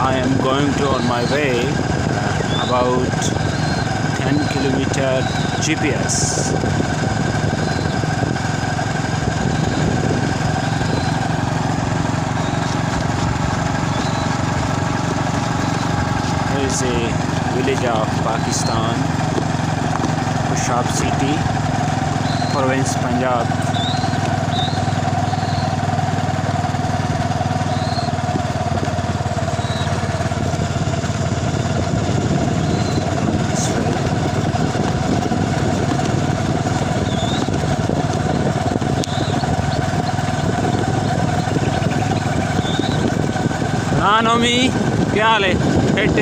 I am going to on my way about 10-kilometer GPS. Here is a village of Pakistan, Khushab city, province Punjab. हाँ नोमी क्या हाल है hate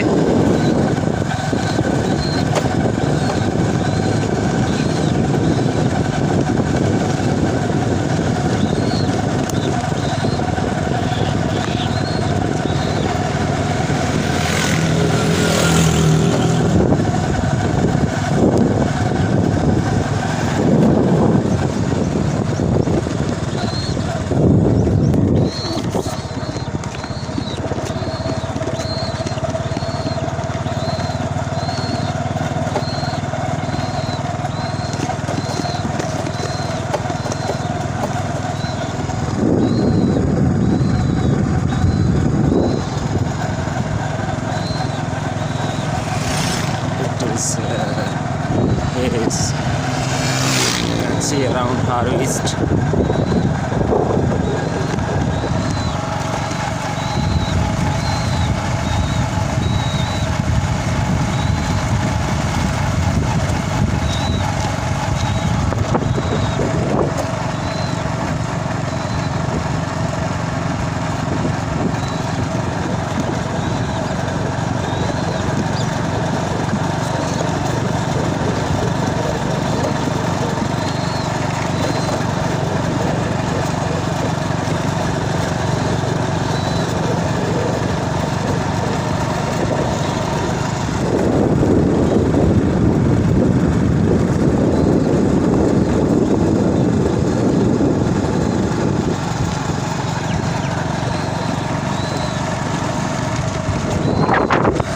is see around harvest.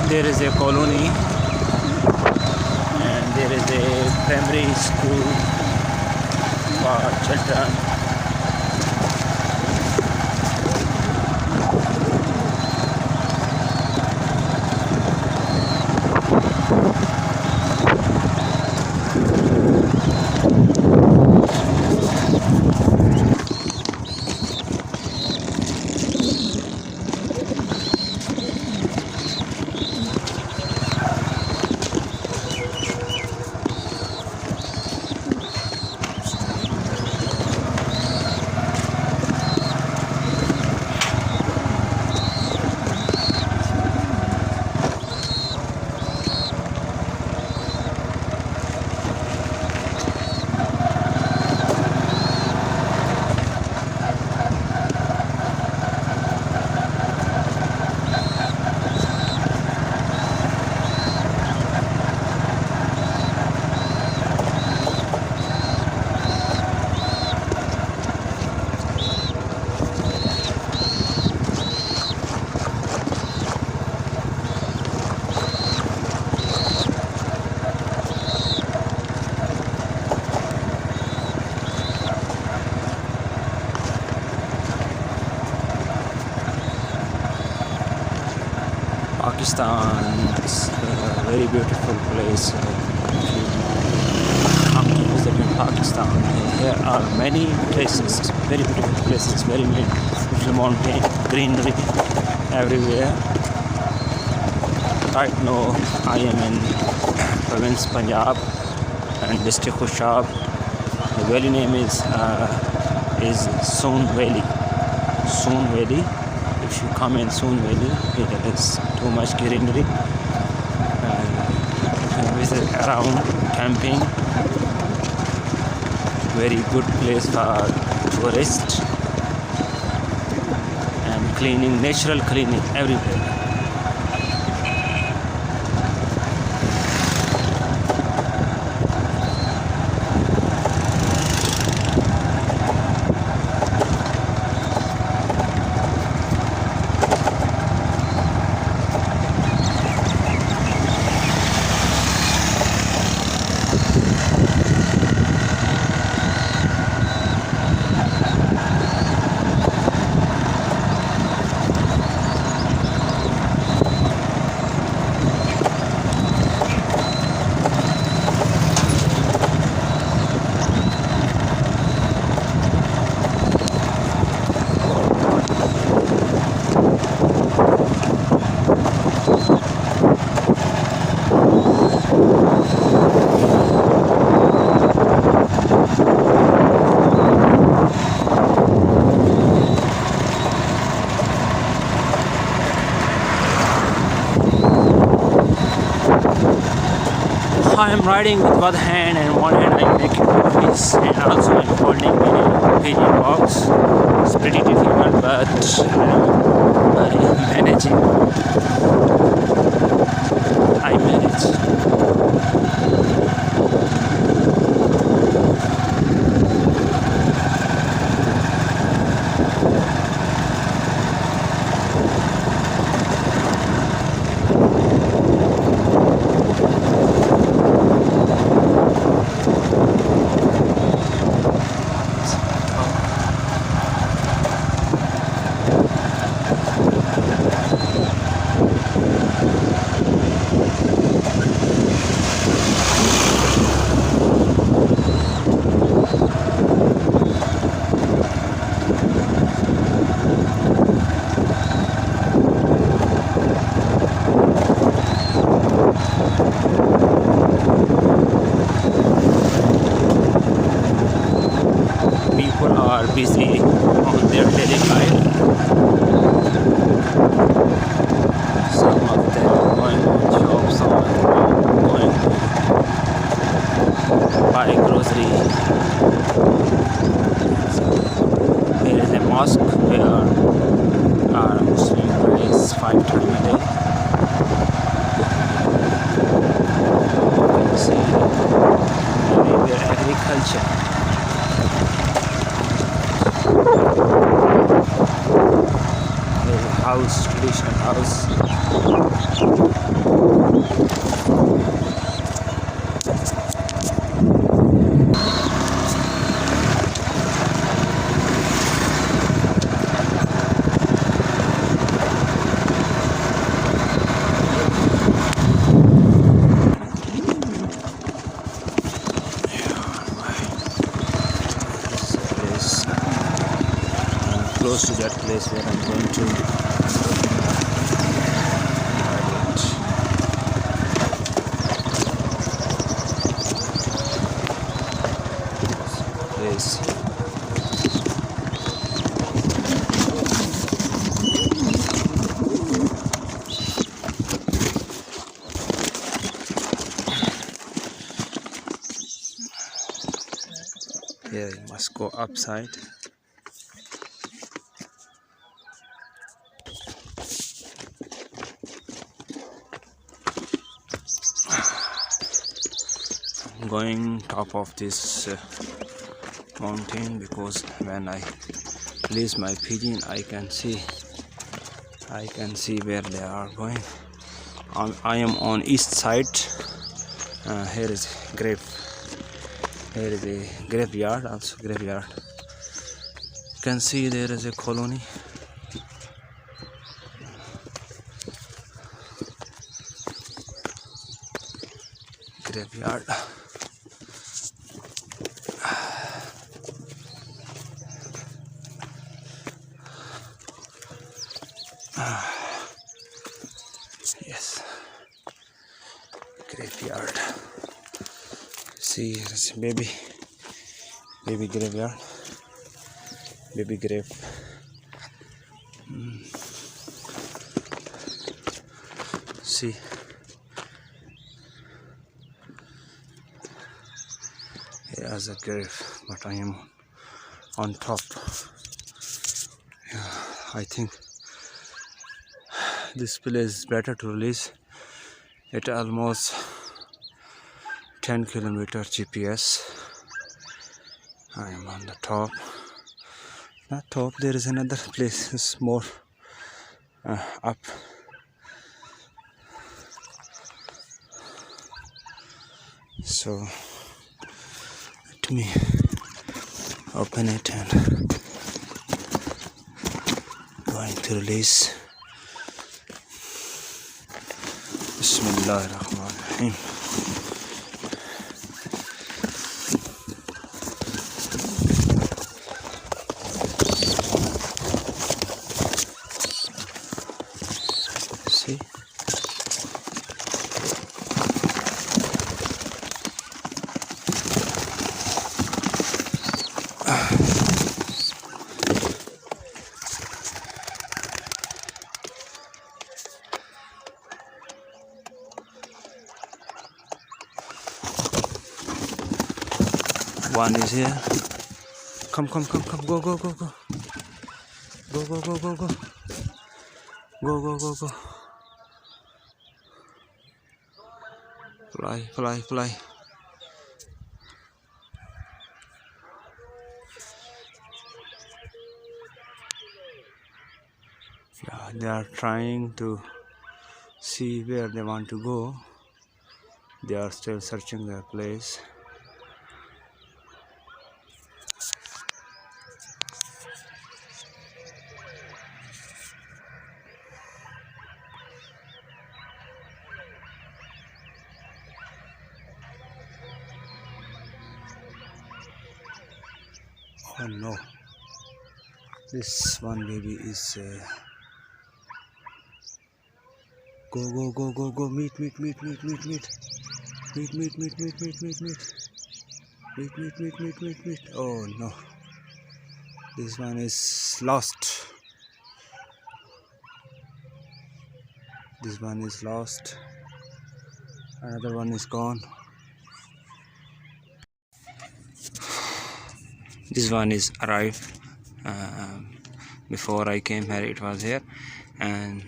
There is a colony and there is a primary school for children. Pakistan is a very beautiful place. If you come to visit in Pakistan, there are many places, very beautiful places, very beautiful mountain, greenery everywhere. Right now I am in province Punjab and district Khushab. The valley name is Soon Valley. Soon Valley. If you come in Soon Valley, there is too much greenery and you can visit around camping. Very good place for tourists and cleaning, natural cleaning everywhere. I am riding with one hand, and one hand I'm making movies, and also I'm holding a pigeon box. It's pretty difficult, but I'm managing. I manage. People are busy on their daily life. Some of them are going to shop, some of them are going to buy grocery. There is a mosque where our Muslim prays 5 times a day. You can see everywhere agriculture. There's a house, traditional house. Close to that place where I'm going to place. Here you must go upside. Going top of this mountain because when I release my pigeon I can see where they are going. I am on east side. Here is a graveyard, also graveyard. You can see there is a colony. Graveyard. Yes, graveyard. See, there's a baby graveyard, baby grave. See, here's a grave, but I am on top. Yeah, I think this place is better to release. It almost 10 kilometer GPS. I am on the top. Not top, there is another place. It's more up. So let me open it and going to release. Bismillahirrahmanirrahim. See? One is here. Come. Go. Go. Fly. Yeah, they are trying to see where they want to go. They are still searching their place. Oh no, this one baby is go meet. Oh no, this one is lost. Another one is gone. This one is arrived. Before I came here it was here, and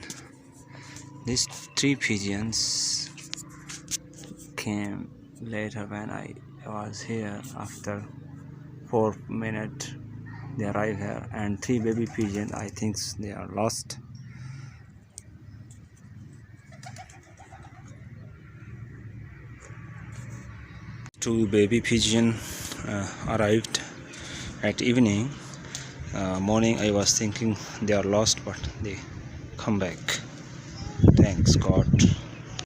these 3 pigeons came later when I was here. After 4 minutes they arrive here, and 3 baby pigeons, I think they are lost. Two baby pigeon arrived at evening. Morning I was thinking they are lost, but they come back. Thanks God.